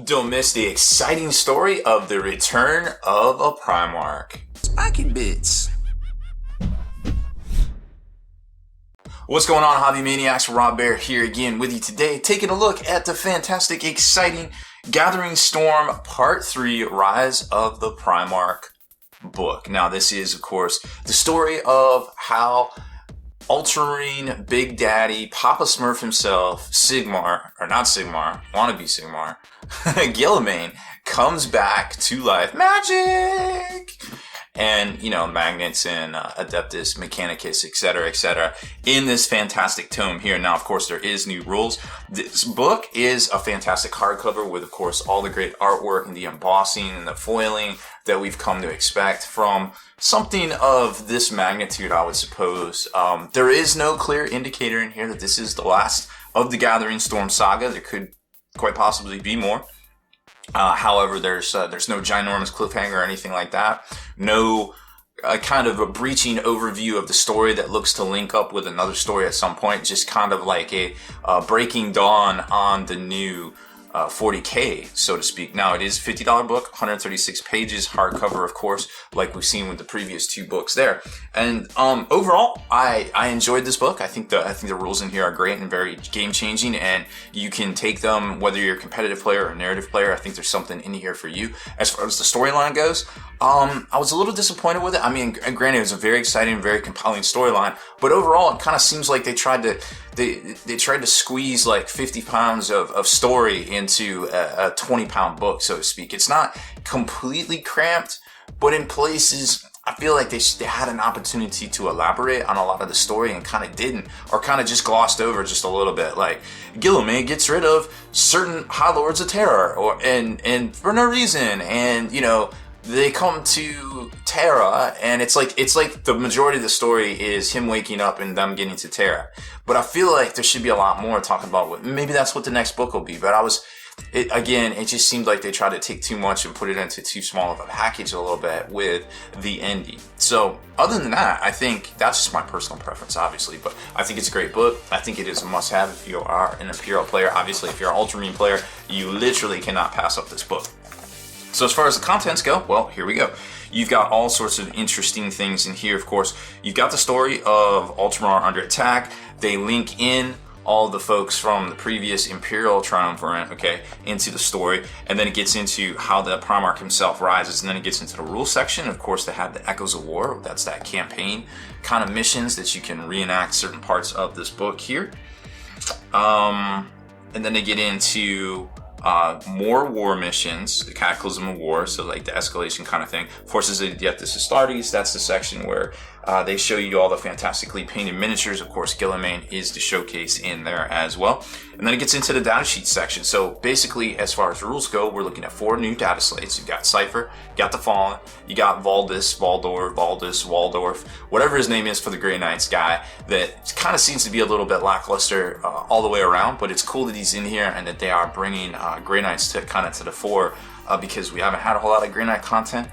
Don't miss the exciting story of the return of a Primarch. Spiky bits. What's going on, Hobby Maniacs? Baer here again with you today, taking a look at the fantastic, exciting Gathering Storm Part 3 Rise of the Primarch book. Now, this is, of course, the story of how Ultramarine Big Daddy, Papa Smurf himself, Sigmar, or not Sigmar, wannabe Sigmar, Guilliman, comes back to life. Magic! And, you know, Magnets and Adeptus, Mechanicus, etc., in this fantastic tome here. Now, of course, there is new rules. This book is a fantastic hardcover with, of course, all the great artwork and the embossing and the foiling that we've come to expect from something of this magnitude, I would suppose. There is no clear indicator in here that this is the last of the Gathering Storm saga. There could quite possibly be more. However, there's no ginormous cliffhanger or anything like that. No kind of a breaching overview of the story that looks to link up with another story at some point. Just kind of like a breaking dawn on the new 40K, so to speak. Now, it is a $50 book, 136 pages, hardcover, of course, like we've seen with the previous two books there. And overall, I enjoyed this book. I think the rules in here are great and very game changing, and you can take them whether you're a competitive player or a narrative player. I think there's something in here for you. As far as the storyline goes, I was a little disappointed with it. I mean, granted, it was a very exciting, very compelling storyline, but overall, it kind of seems like they tried to squeeze like 50 pounds of story into a 20-pound book, so to speak. It's not completely cramped, but in places, I feel like they had an opportunity to elaborate on a lot of the story and kind of didn't, or kind of just glossed over just a little bit. Like, Guilliman gets rid of certain High Lords of Terror, and for no reason, and, you know, they come to Terra, and it's like the majority of the story is him waking up and them getting to Terra. But I feel like there should be a lot more talking about maybe that's what the next book will be. But it just seemed like they tried to take too much and put it into too small of a package a little bit with the ending. So other than that, I think that's just my personal preference, obviously. But I think it's a great book. I think it is a must-have if you are an Imperial player. Obviously, if you're an Ultramarine player, you literally cannot pass up this book. So as far as the contents go, well, here we go. You've got all sorts of interesting things in here, of course. You've got the story of Ultramar under attack. They link in all the folks from the previous Imperial Triumvirate, okay, into the story. And then it gets into how the Primarch himself rises. And then it gets into the rules section. Of course, they have the Echoes of War. That's that campaign kind of missions that you can reenact certain parts of this book here. And then they get into more war missions, the Cataclysm of War, so like the escalation kind of thing. Forces of Adeptus Astartes, that's the section where they show you all the fantastically painted miniatures. Of course, Guilliman is the showcase in there as well. And then it gets into the data sheet section. So basically, as far as rules go, we're looking at 4 new data slates. You've got Cypher, you got the Fallen, you got Valdis, Waldorf, whatever his name is for the Grey Knights guy, that kind of seems to be a little bit lackluster all the way around, but it's cool that he's in here and that they are bringing Grey Knights to the fore because we haven't had a whole lot of Grey Knight content.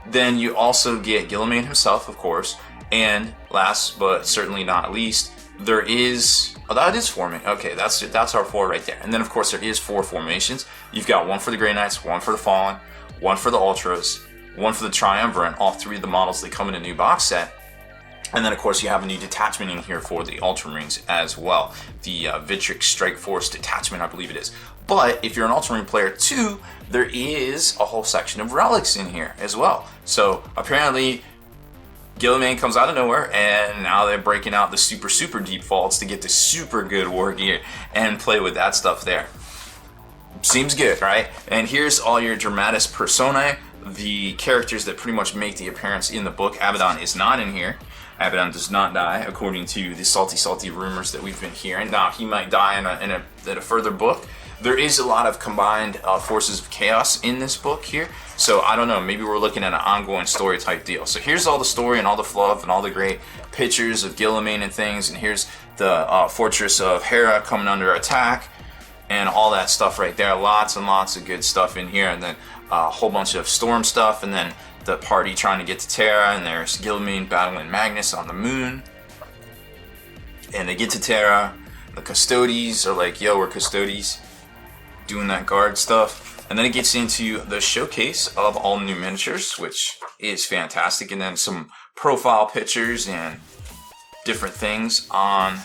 Then you also get Guilliman himself, of course, and last but certainly not least, there is that is forming. Okay, that's our 4 right there. And then of course there is 4 formations. You've got 1 for the Grey Knights, 1 for the Fallen, 1 for the Ultras, 1 for the Triumvirate. All 3 of the models, they come in a new box set. And then, of course, you have a new detachment in here for the Ultramarines as well. The Vitrix Strike Force detachment, I believe it is. But if you're an Ultramarine player too, there is a whole section of relics in here as well. So apparently, Guilliman comes out of nowhere, and now they're breaking out the super defaults to get the super good war gear and play with that stuff there. Seems good, right? And here's all your Dramatis Personae, the characters that pretty much make the appearance in the book. Abaddon is not in here. Abaddon does not die, according to the salty rumors that we've been hearing. Now, he might die in a further book. There is a lot of combined forces of chaos in this book here. So, I don't know, maybe we're looking at an ongoing story type deal. So, here's all the story and all the fluff and all the great pictures of Guilliman and things. And here's the Fortress of Hera coming under attack and all that stuff right there. Lots and lots of good stuff in here. And then a whole bunch of Storm stuff. And then the party trying to get to Terra, and there's Guilliman battling Magnus on the moon. And they get to Terra. The Custodes are like, yo, we're Custodes, doing that guard stuff. And then it gets into the showcase of all new miniatures, which is fantastic. And then some profile pictures and different things on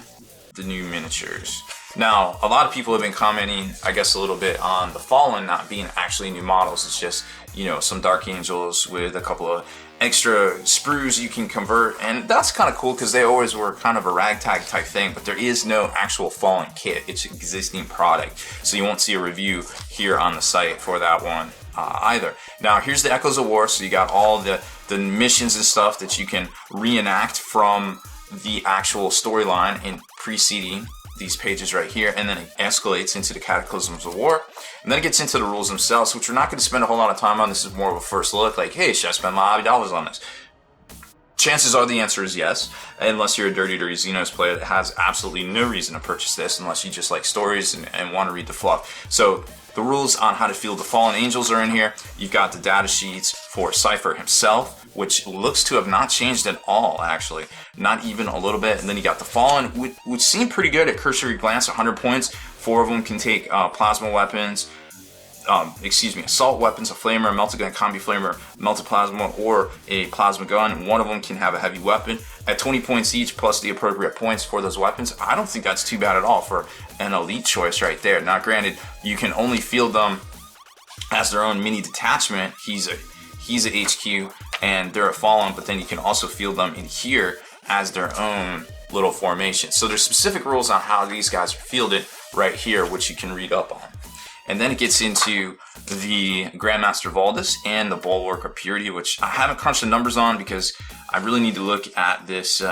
the new miniatures. Now, a lot of people have been commenting, I guess, a little bit on the Fallen not being actually new models. It's just, you know, some Dark Angels with a couple of extra sprues you can convert. And that's kind of cool because they always were kind of a ragtag type thing, but there is no actual Fallen kit. It's an existing product. So you won't see a review here on the site for that one either. Now, here's the Echoes of War. So you got all the missions and stuff that you can reenact from the actual storyline in preceding these pages right here, and then it escalates into the Cataclysms of War, and then it gets into the rules themselves, which we're not going to spend a whole lot of time on. This is more of a first look, like, hey, should I spend my $80 on this? Chances are the answer is yes, unless you're a Dirty Xenos player that has absolutely no reason to purchase this, unless you just like stories and want to read the fluff. So the rules on how to field the Fallen Angels are in here. You've got the data sheets for Cypher himself, which looks to have not changed at all, actually. Not even a little bit. And then you got the Fallen, which seem pretty good at cursory glance, 100 points. 4 of them can take plasma weapons, assault weapons, a flamer, a melta gun, combi flamer, melta plasma, or a plasma gun. And one of them can have a heavy weapon at 20 points each, plus the appropriate points for those weapons. I don't think that's too bad at all for an elite choice right there. Now, granted, you can only field them as their own mini detachment. He's a HQ and they're a Fallen, but then you can also field them in here as their own little formation. So there's specific rules on how these guys are fielded right here, which you can read up on. And then it gets into the Grandmaster Valdis and the Bulwark of Purity, which I haven't crunched the numbers on because I really need to look at this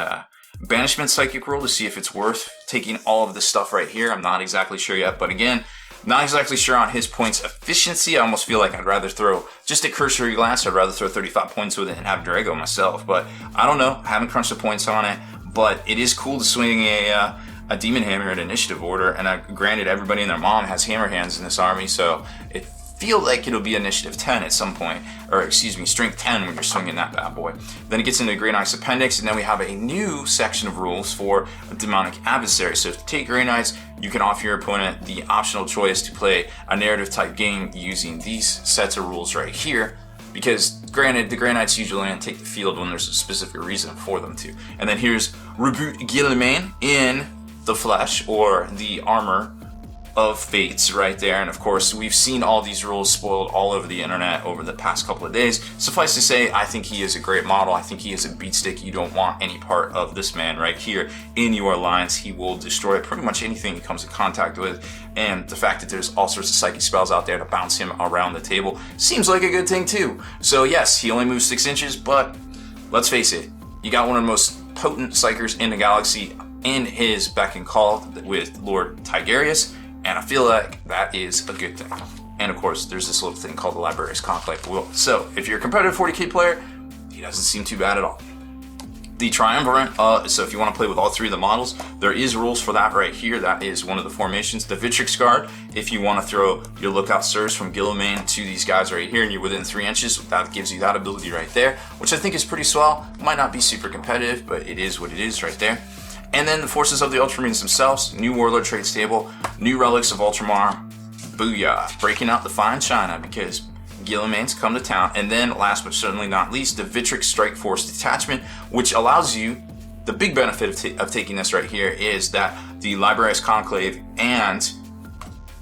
Banishment Psychic rule to see if it's worth taking all of this stuff right here. I'm not exactly sure yet, but again, not exactly sure on his points efficiency. I almost feel like I'd rather throw, just a cursory glance, I'd rather throw 35 points with it and have Drago myself. But I don't know, I haven't crunched the points on it, but it is cool to swing a Demon Hammer in initiative order. And granted, everybody and their mom has hammer hands in this army, so it feels like it'll be initiative 10 at some point, or excuse me, strength 10 when you're swinging that bad boy. Then it gets into Grey Knight's Appendix, and then we have a new section of rules for a Demonic Adversary. So to take Grey Knights, you can offer your opponent the optional choice to play a narrative type game using these sets of rules right here, because granted, the Grey Knights usually take the field when there's a specific reason for them to. And then here's Reboot Guilliman in the flesh, or the armor of fates right there. And of course, we've seen all these rules spoiled all over the internet over the past couple of days. Suffice to say, I think he is a great model. I think he is a beatstick. You don't want any part of this man right here in your lines. He will destroy pretty much anything he comes in contact with. And the fact that there's all sorts of psychic spells out there to bounce him around the table seems like a good thing too. So yes, he only moves 6 inches, but let's face it, you got one of the most potent psychers in the galaxy in his beck and call with Lord Tigerius, and I feel like that is a good thing. And of course, there's this little thing called the Librarius Conclave Will. So if you're a competitive 40k player, he doesn't seem too bad at all. The Triumvirate, so if you want to play with all 3 of the models, there is rules for that right here. That is one of the formations. The Vitrix Guard, if you want to throw your Lookout Sirs from Guilliman to these guys right here and you're within 3 inches, that gives you that ability right there, which I think is pretty swell. Might not be super competitive, but it is what it is right there. And then the Forces of the Ultramarines themselves, new Warlord Trade Stable, new Relics of Ultramar, booyah, breaking out the fine china because Guilliman's come to town. And then last but certainly not least, the Vitrix Strike Force Detachment, which allows you, the big benefit of taking this right here is that the Librarius Conclave and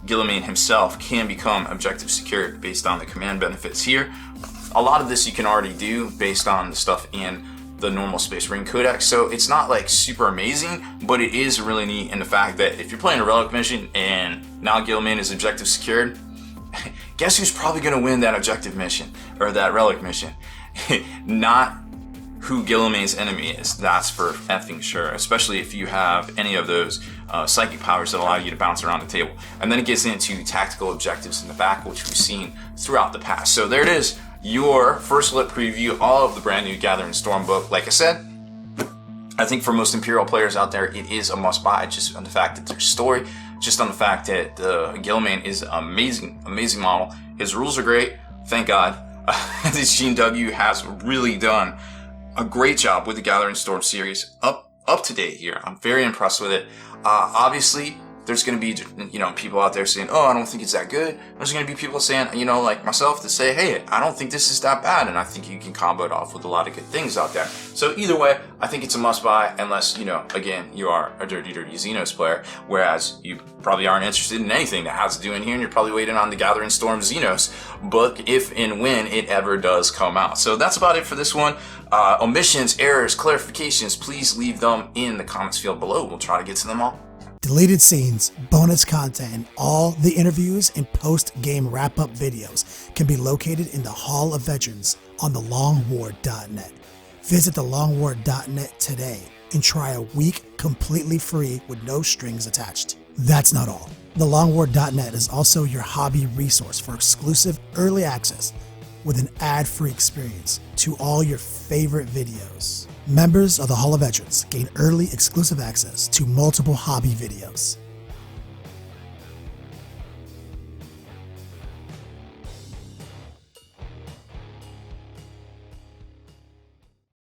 Guilliman himself can become objective secured based on the command benefits here. A lot of this you can already do based on the stuff in the normal Space Marine Codex, so it's not like super amazing, but it is really neat in the fact that if you're playing a Relic mission and now Guilliman is objective secured, guess who's probably going to win that objective mission, or that Relic mission? Not who Guilliman's enemy is, that's for effing sure, especially if you have any of those psychic powers that allow you to bounce around the table. And then it gets into tactical objectives in the back, which we've seen throughout the past. So there it is, your first look preview of the brand new Gathering Storm book. Like I said, I think for most Imperial players out there, it is a must buy, just on the fact that there's story, just on the fact that Guilliman is an amazing model. His rules are great, thank God. This Gene W has really done a great job with the Gathering Storm series, up to date here. I'm very impressed with it. Obviously, there's going to be, people out there saying, oh, I don't think it's that good. There's going to be people saying, like myself, to say, hey, I don't think this is that bad. And I think you can combo it off with a lot of good things out there. So either way, I think it's a must buy unless, again, you are a dirty Xenos player, whereas you probably aren't interested in anything that has to do in here, and you're probably waiting on the Gathering Storm Xenos book if and when it ever does come out. So that's about it for this one. Omissions, errors, clarifications, please leave them in the comments field below. We'll try to get to them all. Deleted scenes, bonus content, and all the interviews and post-game wrap-up videos can be located in the Hall of Veterans on thelongwar.net. Visit thelongwar.net today and try a week completely free with no strings attached. That's not all. Thelongwar.net is also your hobby resource for exclusive early access with an ad-free experience to all your favorite videos. Members of the Hall of Veterans gain early exclusive access to multiple hobby videos.